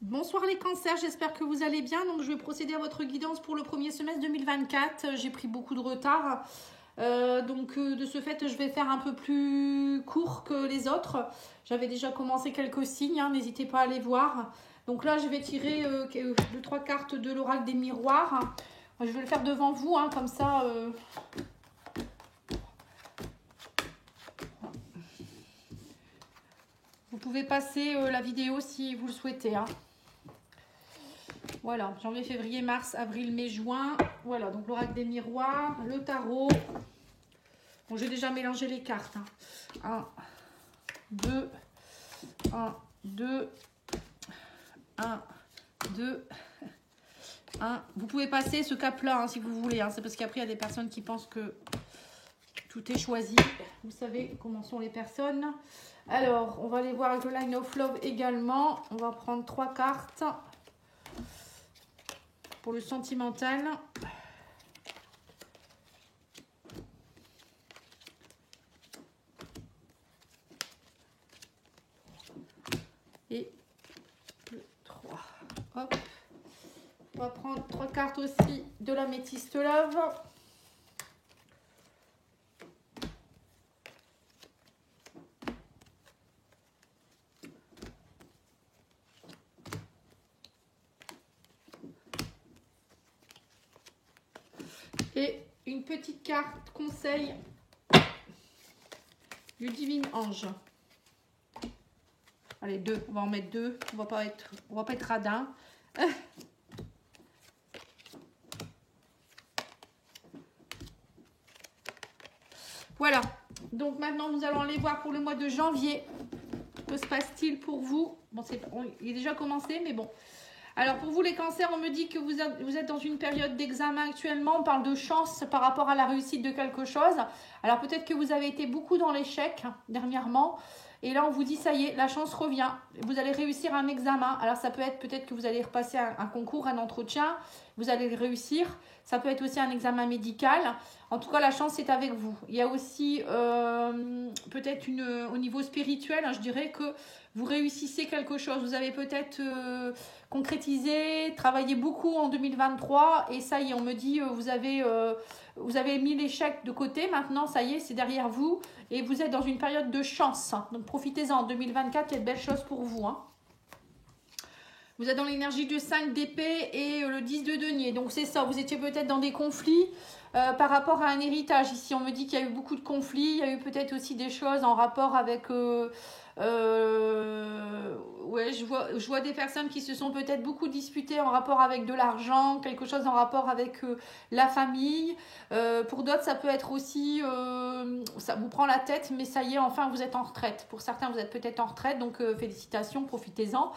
Bonsoir les cancers, j'espère que vous allez bien. Donc je vais procéder à votre guidance pour le premier semestre 2024. J'ai pris beaucoup de retard. De ce fait, je vais faire un peu plus court que les autres. J'avais déjà commencé quelques signes, hein, n'hésitez pas à les voir. Donc là, je vais tirer 2-3 cartes de l'oracle des miroirs. Je vais le faire devant vous, hein, comme ça... Vous pouvez passer la vidéo si vous le souhaitez. Hein. Voilà, janvier, février, mars, avril, mai, juin. Voilà, donc l'oracle des miroirs, le tarot. Bon, j'ai déjà mélangé les cartes. 1, 2, 1, 2, 1, 2, 1. Vous pouvez passer ce cap-là hein, si vous voulez. Hein. C'est parce qu'après, il y a des personnes qui pensent que tout est choisi. Vous savez comment sont les personnes. Alors, on va aller voir avec le Line of Love également. On va prendre 3 cartes pour le sentimental. Et le 3. Hop. On va prendre 3 cartes aussi de l'Améthyste Love. Et une petite carte conseil du Divin Ange. Allez, 2. On va en mettre 2. On va pas être radin. Voilà. Donc maintenant, nous allons aller voir pour le mois de janvier. Que se passe-t-il pour vous? Bon, il est déjà commencé, mais bon. Alors pour vous les cancers, on me dit que vous êtes dans une période d'examen actuellement. On parle de chance par rapport à la réussite de quelque chose. Alors peut-être que vous avez été beaucoup dans l'échec dernièrement. Et là on vous dit ça y est, la chance revient. Vous allez réussir un examen. Alors ça peut être peut-être que vous allez repasser un concours, un entretien. Vous allez le réussir. Ça peut être aussi un examen médical. En tout cas la chance est avec vous. Il y a aussi peut-être au niveau spirituel, hein, je dirais que vous réussissez quelque chose. Vous avez peut-être concrétisé, travaillé beaucoup en 2023 et ça y est, on me dit vous avez mis l'échec de côté. Maintenant, ça y est, c'est derrière vous et vous êtes dans une période de chance. Donc profitez-en. En 2024, il y a de belles choses pour vous. Hein. Vous êtes dans l'énergie de 5 d'épée et le 10 de denier. Donc c'est ça, vous étiez peut-être dans des conflits par rapport à un héritage. Ici, on me dit qu'il y a eu beaucoup de conflits. Il y a eu peut-être aussi des choses en rapport avec... ouais, je vois des personnes qui se sont peut-être beaucoup disputées en rapport avec de l'argent, quelque chose en rapport avec la famille. Pour d'autres, ça peut être aussi, ça vous prend la tête, mais ça y est, enfin, vous êtes en retraite. Pour certains, vous êtes peut-être en retraite, donc félicitations, profitez-en.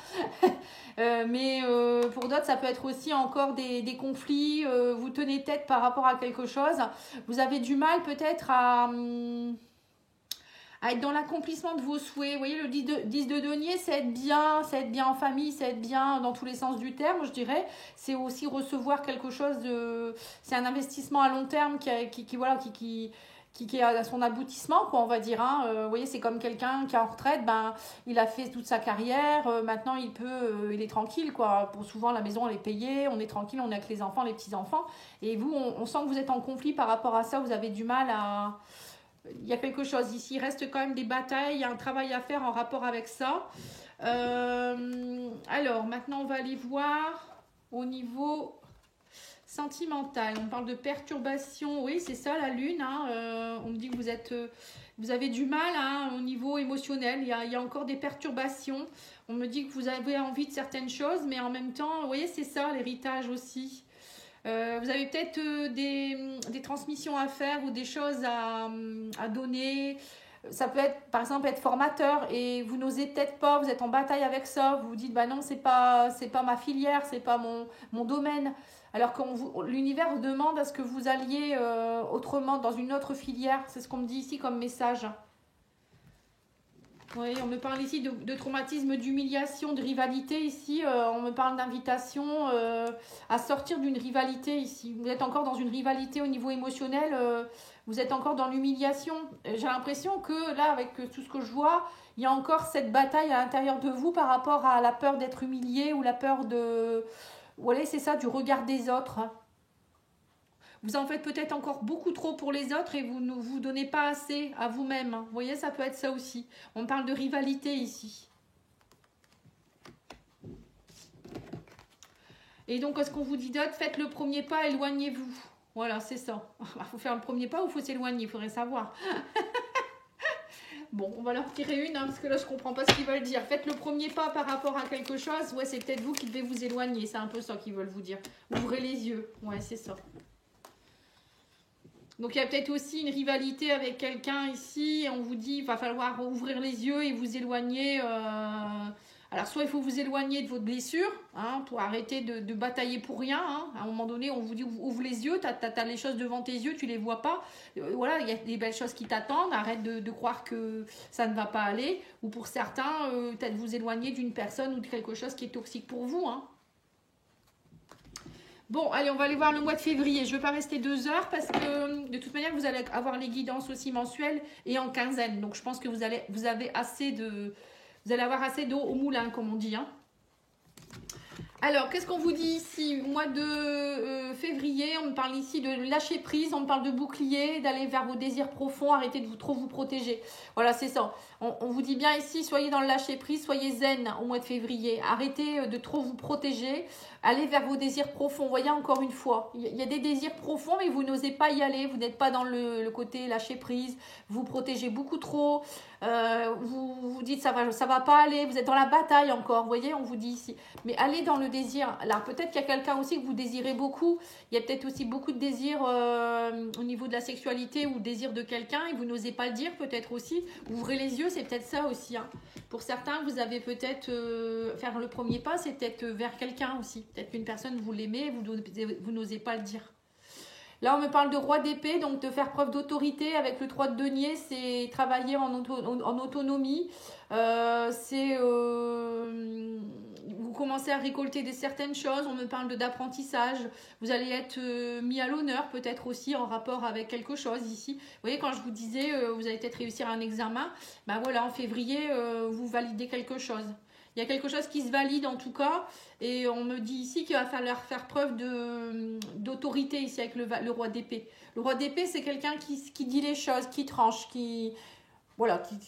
Mais pour d'autres, ça peut être aussi encore des conflits. Vous tenez tête par rapport à quelque chose. Vous avez du mal peut-être à être dans l'accomplissement de vos souhaits. Vous voyez, le 10 de denier, c'est être bien en famille, c'est être bien dans tous les sens du terme, je dirais. C'est aussi recevoir quelque chose de... C'est un investissement à long terme qui est à son aboutissement, quoi, on va dire. Hein. Vous voyez, c'est comme quelqu'un qui est en retraite, il a fait toute sa carrière, maintenant il est tranquille, quoi. Pour souvent, la maison, elle est payée, on est tranquille, on est avec les enfants, les petits-enfants. Et vous, on sent que vous êtes en conflit par rapport à ça, vous avez du mal à... Il y a quelque chose ici, il reste quand même des batailles, il y a un travail à faire en rapport avec ça. Alors, maintenant, on va aller voir au niveau sentimental. On parle de perturbation, oui, c'est ça, la lune. Hein, on me dit que vous avez du mal hein, au niveau émotionnel, il y a encore des perturbations. On me dit que vous avez envie de certaines choses, mais en même temps, vous voyez, c'est ça, l'héritage aussi. Vous avez peut-être des transmissions à faire ou des choses à donner. Ça peut être, par exemple, être formateur et vous n'osez peut-être pas, vous êtes en bataille avec ça. Vous vous dites, bah non, c'est pas ma filière, c'est pas mon domaine. Alors que l'univers vous demande à ce que vous alliez autrement, dans une autre filière. C'est ce qu'on me dit ici comme message. Oui, on me parle ici de traumatisme, d'humiliation, de rivalité ici. On me parle d'invitation à sortir d'une rivalité ici. Vous êtes encore dans une rivalité au niveau émotionnel. Vous êtes encore dans l'humiliation. J'ai l'impression que là, avec tout ce que je vois, il y a encore cette bataille à l'intérieur de vous par rapport à la peur d'être humilié ou la peur de... Voilà, c'est ça, du regard des autres. Vous en faites peut-être encore beaucoup trop pour les autres et vous ne vous donnez pas assez à vous-même. Vous voyez, ça peut être ça aussi. On parle de rivalité ici. Et donc, ce qu'on vous dit d'autre, faites le premier pas, éloignez-vous. Voilà, c'est ça. Il faut faire le premier pas ou il faut s'éloigner, il faudrait savoir. Bon, on va leur tirer une, parce que là, je ne comprends pas ce qu'ils veulent dire. Faites le premier pas par rapport à quelque chose. Ouais, c'est peut-être vous qui devez vous éloigner. C'est un peu ça qu'ils veulent vous dire. Ouvrez les yeux. Ouais, c'est ça. Donc, il y a peut-être aussi une rivalité avec quelqu'un ici. On vous dit, il va falloir ouvrir les yeux et vous éloigner. Alors, soit il faut vous éloigner de votre blessure, hein, pour arrêter de batailler pour rien. Hein. À un moment donné, on vous dit, ouvre les yeux, tu as les choses devant tes yeux, tu ne les vois pas. Voilà, il y a des belles choses qui t'attendent. Arrête de croire que ça ne va pas aller. Ou pour certains, peut-être vous éloigner d'une personne ou de quelque chose qui est toxique pour vous. Hein. Bon, allez, on va aller voir le mois de février. Je ne vais pas rester 2 heures parce que de toute manière, vous allez avoir les guidances aussi mensuelles et en quinzaine. Donc, je pense que vous avez assez de... Vous allez avoir assez d'eau au moulin, comme on dit. Hein. Alors, qu'est-ce qu'on vous dit ici? Au mois de février, on me parle ici de lâcher prise, on me parle de bouclier, d'aller vers vos désirs profonds, arrêtez de trop vous protéger. Voilà, c'est ça. On vous dit bien ici, soyez dans le lâcher prise, soyez zen au mois de février. Arrêtez de trop vous protéger, allez vers vos désirs profonds. Vous voyez, encore une fois, il y a des désirs profonds, mais vous n'osez pas y aller. Vous n'êtes pas dans le côté lâcher prise, vous protégez beaucoup trop. Vous vous dites ça va pas aller, vous êtes dans la bataille encore, vous voyez, on vous dit ici. Mais allez dans le désir. Là, peut-être qu'il y a quelqu'un aussi que vous désirez beaucoup. Il y a peut-être aussi beaucoup de désirs au niveau de la sexualité ou désir de quelqu'un et vous n'osez pas le dire, peut-être aussi. Ouvrez les yeux, c'est peut-être ça aussi. Hein. Pour certains, vous avez peut-être faire le premier pas, c'est peut-être vers quelqu'un aussi. Peut-être qu'une personne, vous l'aimez, vous n'osez pas le dire. Là, on me parle de roi d'épée, donc de faire preuve d'autorité avec le 3 de denier, c'est travailler en autonomie. Vous commencez à récolter certaines choses, on me parle d'apprentissage. Vous allez être mis à l'honneur peut-être aussi en rapport avec quelque chose ici. Vous voyez, quand je vous disais, vous allez peut-être réussir un examen, ben voilà, en février, vous validez quelque chose. Il y a quelque chose qui se valide en tout cas. Et on me dit ici qu'il va falloir faire preuve d'autorité ici avec le roi d'épée. Le roi d'épée, c'est quelqu'un qui dit les choses, qui tranche, qui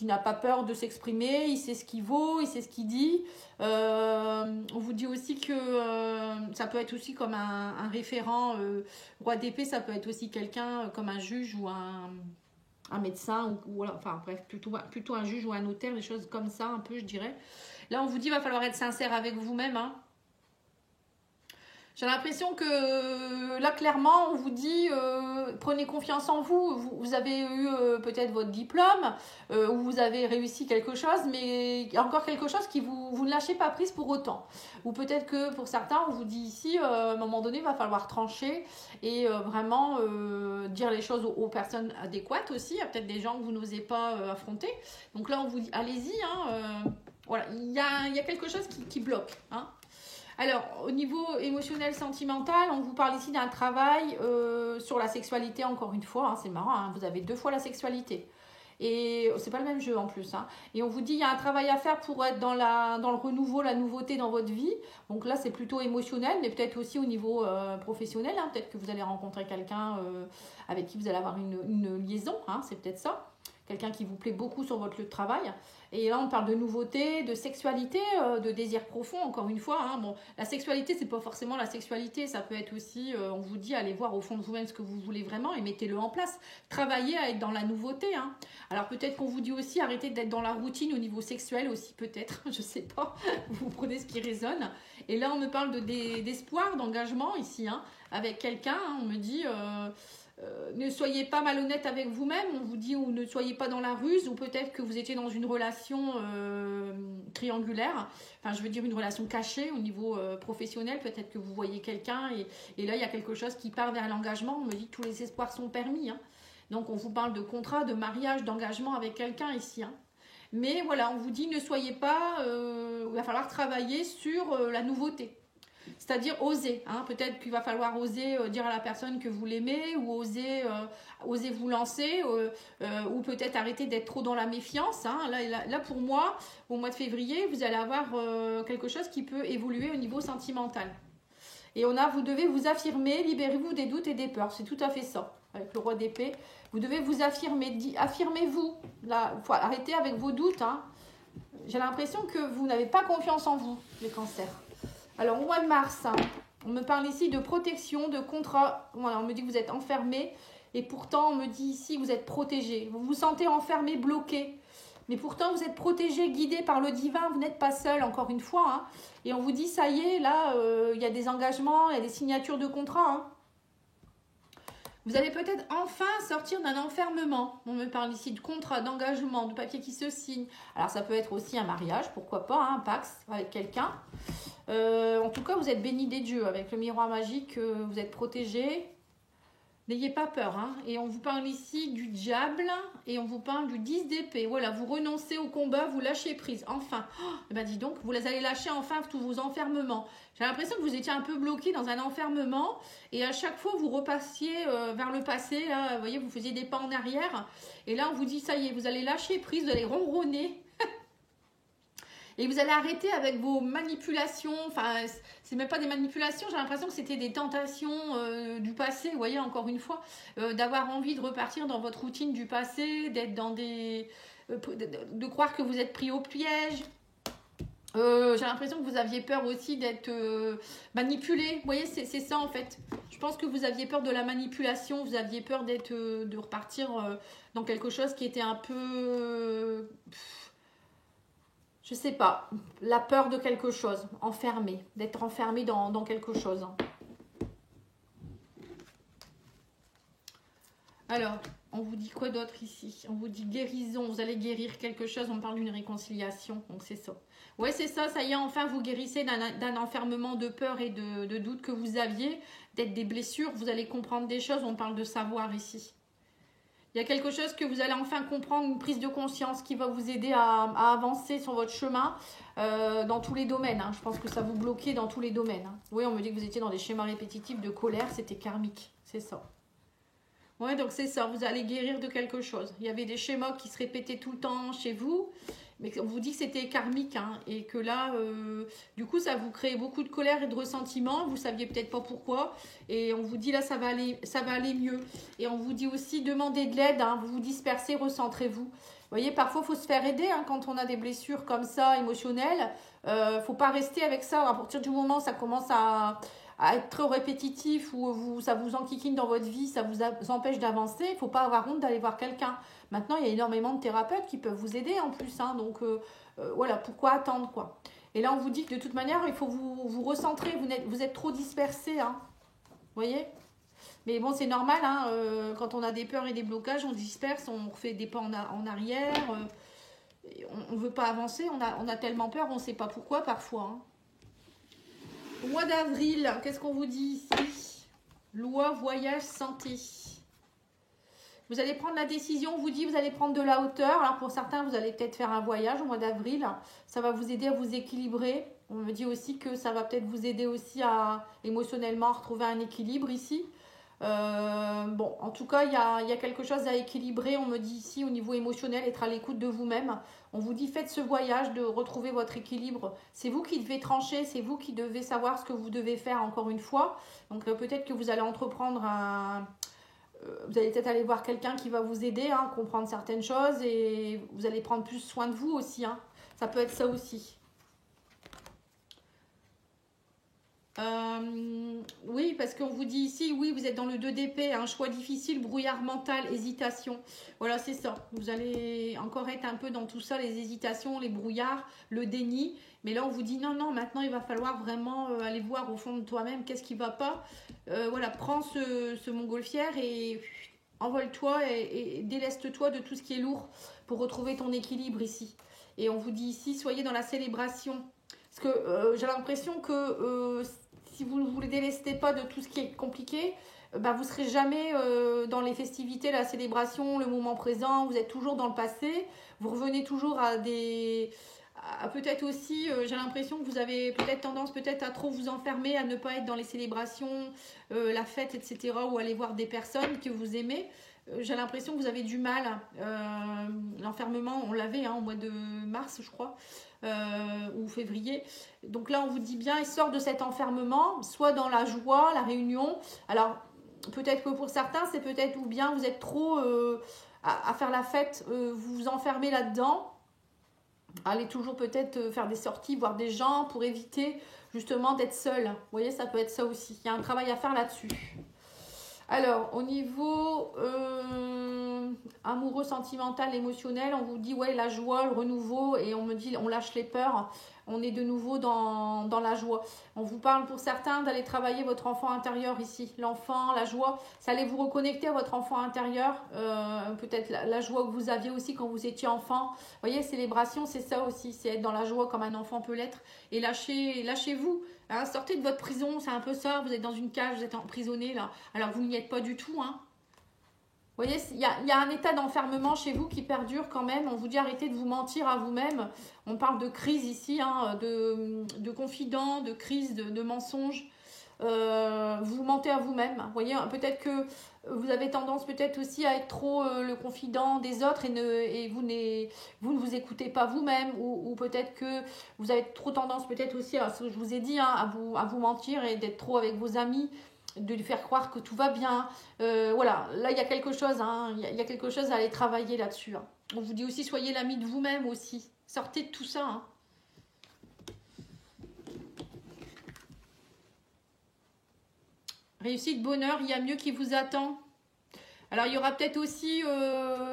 n'a pas peur de s'exprimer. Il sait ce qu'il vaut, il sait ce qu'il dit. On vous dit aussi que ça peut être aussi comme un référent. Roi d'épée, ça peut être aussi quelqu'un comme un juge ou un médecin. Enfin bref, plutôt un juge ou un notaire, des choses comme ça un peu, je dirais. Là, on vous dit qu'il va falloir être sincère avec vous-même. Hein. J'ai l'impression que là, clairement, on vous dit prenez confiance en vous. Vous avez eu peut-être votre diplôme ou vous avez réussi quelque chose, mais il y a encore quelque chose qui vous ne lâchez pas prise pour autant. Ou peut-être que pour certains, on vous dit ici, à un moment donné, il va falloir trancher et vraiment dire les choses aux personnes adéquates aussi. Il y a peut-être des gens que vous n'osez pas affronter. Donc là, on vous dit allez-y. Voilà, il y a quelque chose qui bloque. Hein. Alors, au niveau émotionnel, sentimental, on vous parle ici d'un travail sur la sexualité, encore une fois. Hein, c'est marrant, hein, vous avez 2 fois la sexualité. Et c'est pas le même jeu en plus. Hein. Et on vous dit il y a un travail à faire pour être dans le renouveau, la nouveauté dans votre vie. Donc là, c'est plutôt émotionnel, mais peut-être aussi au niveau professionnel. Hein. Peut-être que vous allez rencontrer quelqu'un avec qui vous allez avoir une liaison. Hein, c'est peut-être ça. Quelqu'un qui vous plaît beaucoup sur votre lieu de travail. Et là, on parle de nouveauté, de sexualité, de désir profond, encore une fois. Hein. Bon, la sexualité, c'est pas forcément la sexualité. Ça peut être aussi, on vous dit, allez voir au fond de vous-même ce que vous voulez vraiment et mettez-le en place. Travaillez à être dans la nouveauté. Hein. Alors, peut-être qu'on vous dit aussi, arrêtez d'être dans la routine au niveau sexuel aussi, peut-être. Je sais pas. Vous prenez ce qui résonne. Et là, on me parle d'espoir, d'engagement ici, hein, avec quelqu'un. Hein, on me dit... ne soyez pas malhonnête avec vous-même, on vous dit, ou ne soyez pas dans la ruse, ou peut-être que vous étiez dans une relation triangulaire, enfin je veux dire une relation cachée au niveau professionnel, peut-être que vous voyez quelqu'un et là il y a quelque chose qui part vers l'engagement, on me dit que tous les espoirs sont permis, hein. Donc on vous parle de contrat, de mariage, d'engagement avec quelqu'un ici, hein. Mais voilà, on vous dit ne soyez pas, il va falloir travailler sur la nouveauté. C'est-à-dire oser. Hein. Peut-être qu'il va falloir oser dire à la personne que vous l'aimez ou oser vous lancer ou peut-être arrêter d'être trop dans la méfiance. Hein. Là, pour moi, au mois de février, vous allez avoir quelque chose qui peut évoluer au niveau sentimental. Et vous devez vous affirmer, libérez-vous des doutes et des peurs. C'est tout à fait ça, avec le roi d'épée. Vous devez vous affirmer, affirmez-vous. Là, faut arrêter avec vos doutes. Hein. J'ai l'impression que vous n'avez pas confiance en vous, les cancers. Alors, au mois de mars, hein, on me parle ici de protection, de contrat. Voilà, on me dit que vous êtes enfermé. Et pourtant, on me dit ici que vous êtes protégé. Vous vous sentez enfermé, bloqué. Mais pourtant, vous êtes protégé, guidé par le divin. Vous n'êtes pas seul, encore une fois. Hein. Et on vous dit, ça y est, là, il y a des engagements, il y a des signatures de contrat. Hein. Vous allez peut-être enfin sortir d'un enfermement. On me parle ici de contrat, d'engagement, de papier qui se signe. Alors, ça peut être aussi un mariage, pourquoi pas, hein, un Pax avec quelqu'un. En tout cas, vous êtes béni des dieux. Avec le miroir magique, vous êtes protégé. N'ayez pas peur. Hein. Et on vous parle ici du diable et on vous parle du 10 d'épée. Voilà, vous renoncez au combat, vous lâchez prise. Enfin, eh ben dis donc, vous allez lâcher enfin tous vos enfermements. J'ai l'impression que vous étiez un peu bloqué dans un enfermement et à chaque fois, vous repassiez vers le passé. Là, vous voyez, vous faisiez des pas en arrière. Et là, on vous dit, ça y est, vous allez lâcher prise, vous allez ronronner. Et vous allez arrêter avec vos manipulations, enfin, c'est même pas des manipulations, j'ai l'impression que c'était des tentations du passé, vous voyez, encore une fois, d'avoir envie de repartir dans votre routine du passé, d'être dans des... de croire que vous êtes pris au piège. J'ai l'impression que vous aviez peur aussi d'être manipulé, vous voyez, c'est ça en fait. Je pense que vous aviez peur de la manipulation, vous aviez peur de repartir dans quelque chose qui était un peu... je sais pas, la peur de quelque chose, enfermé, d'être enfermé dans quelque chose. Alors, on vous dit quoi d'autre ici? On vous dit guérison, vous allez guérir quelque chose, on parle d'une réconciliation, donc c'est ça. Ouais, c'est ça, ça y est, enfin vous guérissez d'un enfermement de peur et de doute que vous aviez, d'être des blessures, vous allez comprendre des choses, on parle de savoir ici. Il y a quelque chose que vous allez enfin comprendre, une prise de conscience qui va vous aider à avancer sur votre chemin dans tous les domaines. Hein. Je pense que ça vous bloquait dans tous les domaines. Hein. Oui, on me dit que vous étiez dans des schémas répétitifs de colère, c'était karmique, c'est ça. Oui, donc c'est ça, vous allez guérir de quelque chose. Il y avait des schémas qui se répétaient tout le temps chez vous, mais on vous dit que c'était karmique, hein, et que là, du coup, ça vous crée beaucoup de colère et de ressentiment. Vous ne saviez peut-être pas pourquoi, et on vous dit là, ça va aller mieux. Et on vous dit aussi, demandez de l'aide, hein, vous vous dispersez, recentrez-vous. Vous voyez, parfois, il faut se faire aider hein, quand on a des blessures comme ça, émotionnelles. Il ne faut pas rester avec ça. À partir du moment où ça commence à être trop répétitif ou ça vous enquiquine dans votre vie, ça vous empêche d'avancer, il ne faut pas avoir honte d'aller voir quelqu'un. Maintenant, il y a énormément de thérapeutes qui peuvent vous aider en plus. Hein, donc, voilà, pourquoi attendre quoi. Et là, on vous dit que de toute manière, il faut vous recentrer. Vous êtes trop dispersé. Hein, vous voyez? Mais bon, c'est normal. Hein, quand on a des peurs et des blocages, on disperse, on refait des pas en arrière. On ne veut pas avancer. On a tellement peur, on ne sait pas pourquoi parfois. Hein. Au mois d'avril, qu'est-ce qu'on vous dit ici? Loi, voyage, santé. Vous allez prendre la décision, on vous dit vous allez prendre de la hauteur. Alors pour certains, vous allez peut-être faire un voyage au mois d'avril. Ça va vous aider à vous équilibrer. On me dit aussi que ça va peut-être vous aider aussi à émotionnellement retrouver un équilibre ici. Bon, en tout cas, il y a quelque chose à équilibrer. On me dit ici au niveau émotionnel, être à l'écoute de vous-même. On vous dit faites ce voyage de retrouver votre équilibre. C'est vous qui devez trancher, c'est vous qui devez savoir ce que vous devez faire encore une fois. Donc peut-être que vous allez entreprendre vous allez peut-être aller voir quelqu'un qui va vous aider à comprendre certaines choses et vous allez prendre plus soin de vous aussi. Hein. Ça peut être ça aussi. Oui, parce qu'on vous dit ici, oui, vous êtes dans le 2 d'épée, un choix difficile, brouillard mental, hésitation. Voilà, c'est ça. Vous allez encore être un peu dans tout ça, les hésitations, les brouillards, le déni. Mais là, on vous dit, non, non, maintenant, il va falloir vraiment aller voir au fond de toi-même qu'est-ce qui ne va pas. Voilà, prends ce montgolfière et envole-toi et déleste-toi de tout ce qui est lourd pour retrouver ton équilibre ici. Et on vous dit ici, soyez dans la célébration. Parce que j'ai l'impression que si vous ne vous délestez pas de tout ce qui est compliqué, vous ne serez jamais dans les festivités, la célébration, le moment présent. Vous êtes toujours dans le passé. Vous revenez toujours à peut-être aussi, j'ai l'impression que vous avez peut-être tendance peut-être à trop vous enfermer, à ne pas être dans les célébrations, la fête, etc. ou aller voir des personnes que vous aimez. J'ai l'impression que vous avez du mal. L'enfermement, on l'avait au mois de mars, je crois, ou février. Donc là, on vous dit bien, il sort de cet enfermement, soit dans la joie, la réunion. Alors, peut-être que pour certains, c'est peut-être ou bien vous êtes trop à faire la fête, vous vous enfermez là-dedans. Allez toujours peut-être faire des sorties, voir des gens pour éviter justement d'être seul. Vous voyez, ça peut être ça aussi. Il y a un travail à faire là-dessus. Alors, au niveau amoureux, sentimental, émotionnel, on vous dit, ouais, la joie, le renouveau, et on me dit, on lâche les peurs, on est de nouveau dans la joie. On vous parle pour certains d'aller travailler votre enfant intérieur ici. L'enfant, la joie, ça allait vous reconnecter à votre enfant intérieur, peut-être la joie que vous aviez aussi quand vous étiez enfant. Vous voyez, célébration, c'est ça aussi, c'est être dans la joie comme un enfant peut l'être, et lâchez-vous. Hein, sortez de votre prison, c'est un peu ça, vous êtes dans une cage, vous êtes emprisonné là, alors vous n'y êtes pas du tout. Hein. Vous voyez, il y a un état d'enfermement chez vous qui perdure quand même, on vous dit arrêtez de vous mentir à vous-même, on parle de crise ici, hein, de confident, de crise, de mensonges, vous mentez à vous-même. Vous voyez, peut-être que vous avez tendance peut-être aussi à être trop le confident des autres et vous ne vous écoutez pas vous-même ou peut-être que vous avez trop tendance peut-être aussi à ce que je vous ai dit, hein, à vous mentir et d'être trop avec vos amis, de lui faire croire que tout va bien. Voilà, là il y a quelque chose, hein, il y a quelque chose à aller travailler là-dessus. Hein. On vous dit aussi soyez l'ami de vous-même aussi. Sortez de tout ça. Hein. Réussite, bonheur, il y a mieux qui vous attend. Alors, il y aura peut-être aussi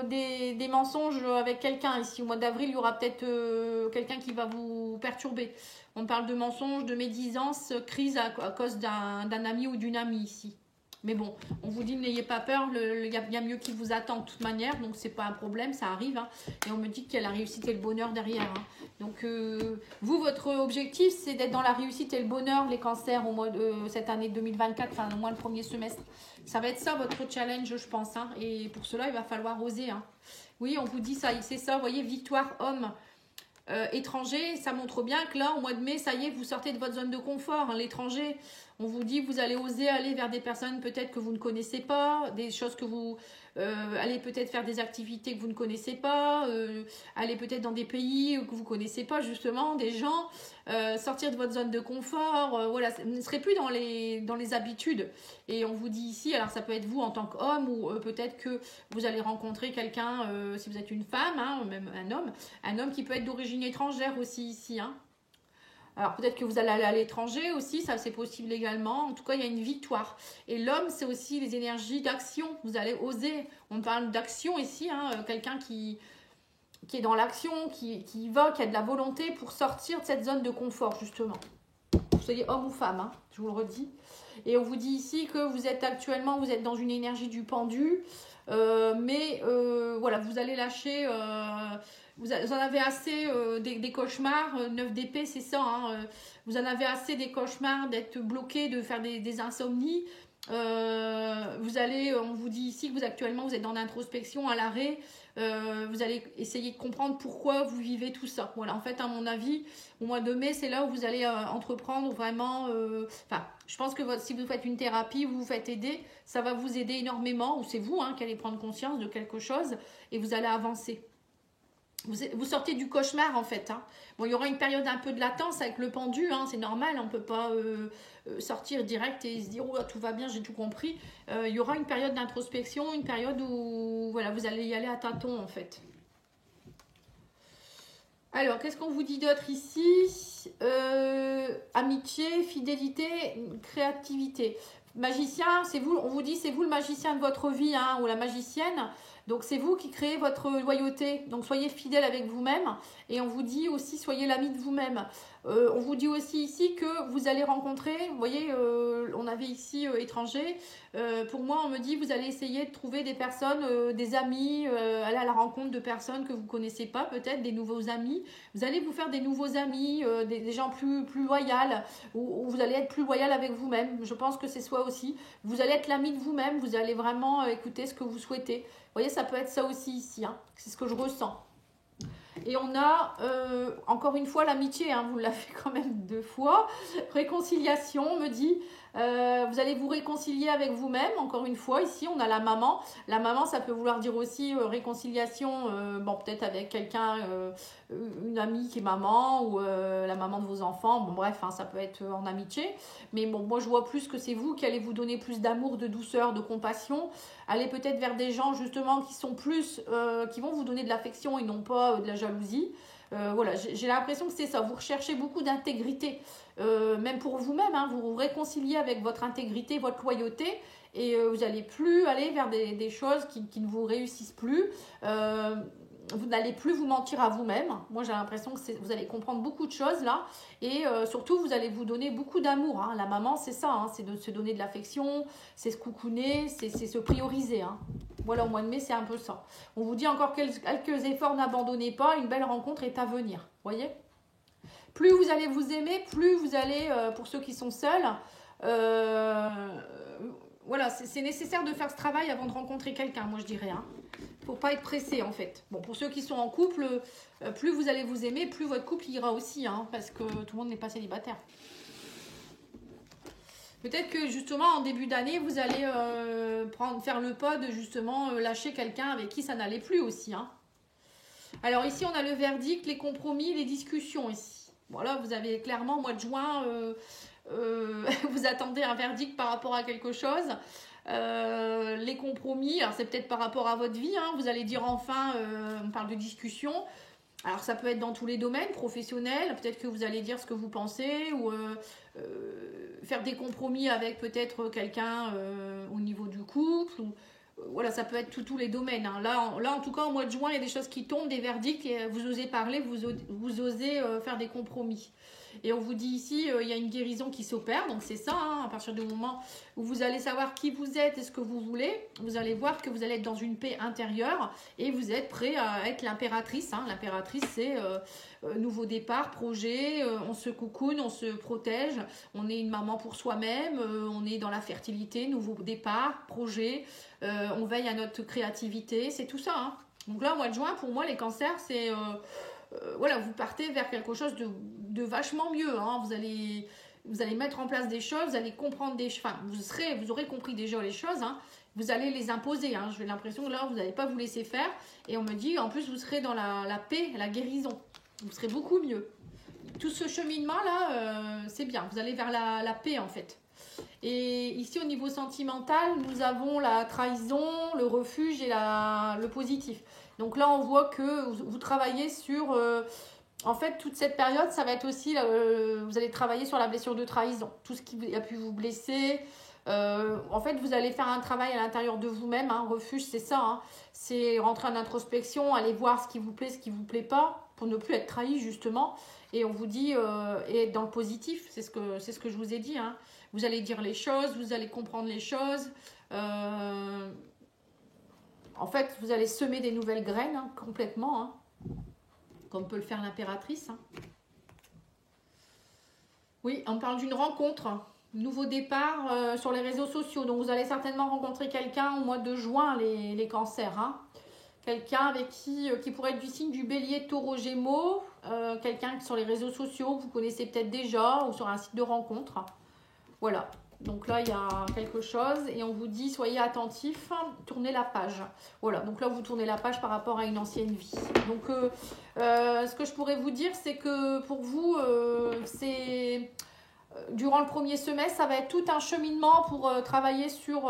des mensonges avec quelqu'un ici. Au mois d'avril, il y aura peut-être quelqu'un qui va vous perturber. On parle de mensonges, de médisance, crise à cause d'un ami ou d'une amie ici. Mais bon, on vous dit n'ayez pas peur, il y a mieux qui vous attend de toute manière, donc c'est pas un problème, ça arrive. Hein. Et on me dit qu'il y a la réussite et le bonheur derrière. Hein. Donc vous, votre objectif, c'est d'être dans la réussite et le bonheur, les cancers, au mois de cette année 2024, enfin au moins le premier semestre. Ça va être ça votre challenge, je pense. Hein. Et pour cela, il va falloir oser. Hein. Oui, on vous dit ça, c'est ça, vous voyez, victoire homme. Étranger, ça montre bien que là, au mois de mai, ça y est, vous sortez de votre zone de confort. Hein, l'étranger, on vous dit, vous allez oser aller vers des personnes peut-être que vous ne connaissez pas, des choses que vous allez peut-être faire des activités que vous ne connaissez pas, aller peut-être dans des pays que vous ne connaissez pas, justement, des gens, sortir de votre zone de confort. Voilà, vous ne serez plus dans les habitudes. Et on vous dit ici, alors ça peut être vous en tant qu'homme ou peut-être que vous allez rencontrer quelqu'un, si vous êtes une femme, hein, même un homme qui peut être d'origine étrangère aussi ici. Hein. Alors peut-être que vous allez aller à l'étranger aussi, ça c'est possible également. En tout cas, il y a une victoire. Et l'homme, c'est aussi les énergies d'action. Vous allez oser. On parle d'action ici, hein, quelqu'un qui est dans l'action, qui va, qui a de la volonté pour sortir de cette zone de confort, justement. Vous soyez homme ou femme, hein, je vous le redis. Et on vous dit ici que vous êtes actuellement, vous êtes dans une énergie du pendu. Mais voilà, vous allez lâcher... vous en avez assez des cauchemars, 9 d'épée, c'est ça. Hein, vous en avez assez des cauchemars, d'être bloqué, de faire des insomnies. Vous allez, on vous dit ici que actuellement vous êtes dans l'introspection, à l'arrêt. Vous allez essayer de comprendre pourquoi vous vivez tout ça. Voilà, en fait, à mon avis, au mois de mai, c'est là où vous allez entreprendre vraiment... Enfin, je pense que si vous faites une thérapie, vous vous faites aider, ça va vous aider énormément, ou c'est vous qui allez prendre conscience de quelque chose et vous allez avancer. Vous sortez du cauchemar en fait. Hein. Bon, il y aura une période un peu de latence avec le pendu, hein, c'est normal, on ne peut pas sortir direct et se dire oh, tout va bien, j'ai tout compris. Il y aura une période d'introspection, une période où voilà, vous allez y aller à tâtons en fait. Alors, qu'est-ce qu'on vous dit d'autre ici? Amitié, fidélité, créativité. Magicien, c'est vous, on vous dit c'est vous le magicien de votre vie, hein, ou la magicienne. Donc c'est vous qui créez votre loyauté. Donc soyez fidèle avec vous-même. Et on vous dit aussi soyez l'ami de vous-même. On vous dit aussi ici que vous allez rencontrer, vous voyez, on avait ici étranger. Pour moi, on me dit vous allez essayer de trouver des personnes, des amis, aller à la rencontre de personnes que vous ne connaissez pas, peut-être des nouveaux amis. Vous allez vous faire des nouveaux amis, des gens plus loyaux, ou vous allez être plus loyal avec vous-même. Je pense que c'est soit aussi. Vous allez être l'ami de vous-même, vous allez vraiment écouter ce que vous souhaitez. Vous voyez, ça peut être ça aussi ici, hein. C'est ce que je ressens. Et on a, encore une fois, l'amitié, hein, vous l'avez quand même 2 fois. Réconciliation, on me dit, vous allez vous réconcilier avec vous-même, encore une fois. Ici, on a la maman. La maman, ça peut vouloir dire aussi réconciliation, bon, peut-être avec quelqu'un, une amie qui est maman, ou la maman de vos enfants. Bon, bref, hein, ça peut être en amitié. Mais bon, moi, je vois plus que c'est vous qui allez vous donner plus d'amour, de douceur, de compassion. Allez peut-être vers des gens, justement, qui sont plus, qui vont vous donner de l'affection et non pas de la jalousie. Voilà, j'ai l'impression que c'est ça. Vous recherchez beaucoup d'intégrité, même pour vous-même, hein, vous vous réconciliez avec votre intégrité, votre loyauté, et vous n'allez plus aller vers des choses qui ne vous réussissent plus. Vous n'allez plus vous mentir à vous-même. Moi, j'ai l'impression que vous allez comprendre beaucoup de choses là, et surtout, vous allez vous donner beaucoup d'amour. Hein. La maman, c'est ça, hein, c'est de se donner de l'affection, c'est se coucouner, c'est se prioriser. Hein. Voilà, au mois de mai, c'est un peu ça. On vous dit encore quelques efforts, n'abandonnez pas, une belle rencontre est à venir. Voyez ? Plus vous allez vous aimer, plus vous allez, pour ceux qui sont seuls, voilà, c'est nécessaire de faire ce travail avant de rencontrer quelqu'un, moi je dirais. Hein. Pour pas être pressé en fait. Bon, pour ceux qui sont en couple, plus vous allez vous aimer, plus votre couple ira aussi, hein, parce que tout le monde n'est pas célibataire. Peut-être que justement en début d'année, vous allez faire le pas de justement lâcher quelqu'un avec qui ça n'allait plus aussi. Hein. Alors ici, on a le verdict, les compromis, les discussions ici. Voilà, vous avez clairement, mois de juin, vous attendez un verdict par rapport à quelque chose. Les compromis, alors c'est peut-être par rapport à votre vie, hein, vous allez dire enfin, on parle de discussion. Alors ça peut être dans tous les domaines, professionnels, peut-être que vous allez dire ce que vous pensez, ou faire des compromis avec peut-être quelqu'un au niveau du couple, ou voilà, ça peut être tous les domaines. Hein. Là, en tout cas, au mois de juin, il y a des choses qui tombent, des verdicts, et vous osez parler, vous osez faire des compromis. Et on vous dit ici, il y a une guérison qui s'opère, donc c'est ça, hein, à partir du moment où vous allez savoir qui vous êtes et ce que vous voulez, vous allez voir que vous allez être dans une paix intérieure et vous êtes prêt à être l'impératrice. Hein. L'impératrice, c'est nouveau départ, projet, on se coucoune, on se protège, on est une maman pour soi-même, on est dans la fertilité, nouveau départ, projet, on veille à notre créativité, c'est tout ça. Hein. Donc là, au mois de juin, pour moi, les cancers, c'est... voilà, vous partez vers quelque chose de vachement mieux. Hein. Vous allez mettre en place des choses, vous allez comprendre des choses. Enfin, vous aurez compris déjà les choses. Hein. Vous allez les imposer. Hein. J'ai l'impression que là, vous n'allez pas vous laisser faire. Et on me dit, en plus, vous serez dans la paix, la guérison. Vous serez beaucoup mieux. Tout ce cheminement-là, c'est bien. Vous allez vers la paix, en fait. Et ici, au niveau sentimental, nous avons la trahison, le refuge et le positif. Donc là, on voit que vous travaillez sur... en fait, toute cette période, ça va être aussi... vous allez travailler sur la blessure de trahison. Tout ce qui a pu vous blesser. En fait, vous allez faire un travail à l'intérieur de vous-même. Hein. Refuge, c'est ça. Hein. C'est rentrer en introspection, aller voir ce qui vous plaît, ce qui ne vous plaît pas, pour ne plus être trahi, justement. Et on vous dit, et être dans le positif, c'est ce que je vous ai dit. Hein. Vous allez dire les choses, vous allez comprendre les choses. En fait, vous allez semer des nouvelles graines, hein, complètement, hein, comme peut le faire l'impératrice. Hein. Oui, on parle d'une rencontre, nouveau départ sur les réseaux sociaux. Donc, vous allez certainement rencontrer quelqu'un au mois de juin, les cancers. Hein. Quelqu'un avec qui pourrait être du signe du bélier, taureau, gémeaux. Quelqu'un sur les réseaux sociaux, vous connaissez peut-être déjà, ou sur un site de rencontre. Voilà. Donc là, il y a quelque chose et on vous dit, soyez attentifs, tournez la page. Voilà, donc là, vous tournez la page par rapport à une ancienne vie. Donc, ce que je pourrais vous dire, c'est que pour vous, c'est... Durant le premier semestre, ça va être tout un cheminement pour travailler sur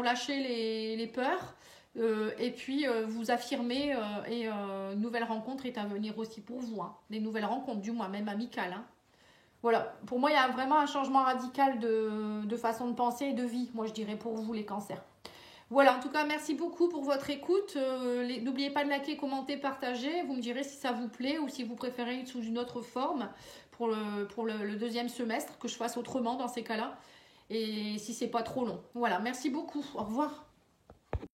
lâcher les peurs. Et puis, vous affirmer et une nouvelle rencontre est à venir aussi pour vous. Hein. Des nouvelles rencontres, du moins, même amicales. Hein. Voilà, pour moi, il y a vraiment un changement radical de façon de penser et de vie, moi je dirais pour vous les cancers. Voilà, en tout cas, merci beaucoup pour votre écoute. N'oubliez pas de liker, commenter, partager. Vous me direz si ça vous plaît ou si vous préférez sous une autre forme pour le deuxième semestre, que je fasse autrement dans ces cas-là. Et si c'est pas trop long. Voilà, merci beaucoup. Au revoir.